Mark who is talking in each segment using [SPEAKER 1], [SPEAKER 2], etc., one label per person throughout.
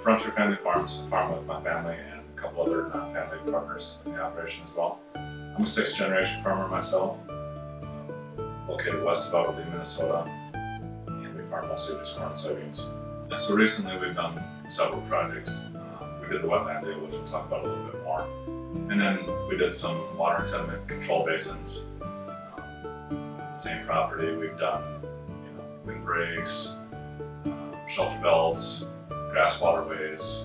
[SPEAKER 1] Frontier Family Farms. I farm with my family and a couple other non-family partners in the operation as well. I'm a 6th generation farmer myself, located west of Outwardly, Minnesota, and we farm mostly just corn and soybeans. And so recently we've done several projects. We did the wetland deal, which we'll talk about a little bit more. And then we did some water and sediment control basins. Same property, we've done windbreaks, shelter belts, grass waterways,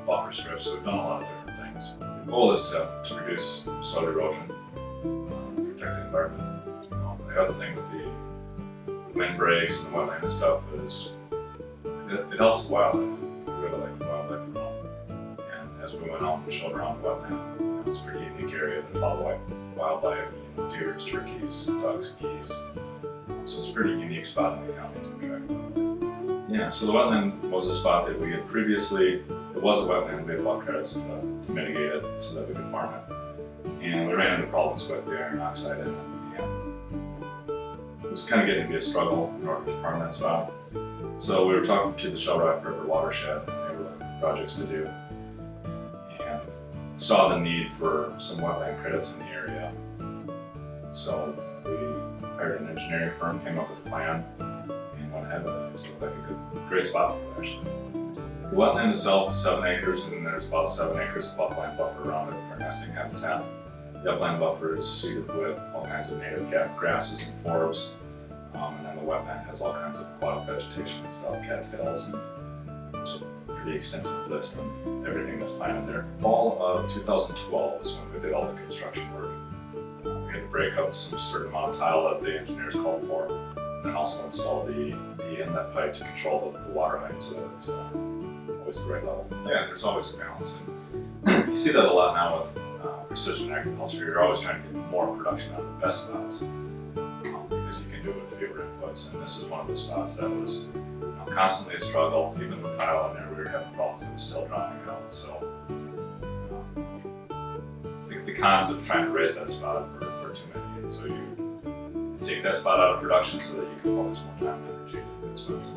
[SPEAKER 1] buffer strips, so we've done a lot of different things. The goal is to reduce soil erosion, protect the environment. The other thing with the windbreaks and the wetland and stuff is it helps the wildlife. We really like the wildlife around. And as we went out and showed around the wetland, it's a pretty unique area. There's a lot of wildlife, deer, turkeys, ducks, geese. So it's a pretty unique spot in the county to attract wildlife. Yeah, so the wetland was a spot that we had previously, it was a wetland, we had bought credits to mitigate it so that we could farm it. And we ran into problems with the iron oxide in it. And it was kind of getting to be a struggle in order to farm that spot. So we were talking to the Shell Rock River watershed, and they were looking for projects to do. And saw the need for some wetland credits in the area. So we hired an engineering firm, came up with a plan, and went ahead with it. It looked like a great spot for it, actually. The wetland itself is 7 acres, and then there's about 7 acres of upland buffer around it for nesting habitat. The upland buffer is seeded with all kinds of native grasses and forbs, and then the wetland has all kinds of aquatic vegetation and stuff, cattails, and there's a pretty extensive list of everything that's planted there. Fall of 2012 is when we did all the construction work. We had to break up some certain amount of tile that the engineers called for, and then also install the inlet pipe to control the water height so that it's always the right level. Yeah, there's always a balance. And you see that a lot now with precision agriculture. You're always trying to get more production out of the best spots because you can do it with fewer inputs. And this is one of the spots that was constantly a struggle. Even with tile in there, we were having problems. It was still dropping out. So the cons of trying to raise that spot were too many. And so you take that spot out of production so that you can focus more time and energy on good spots.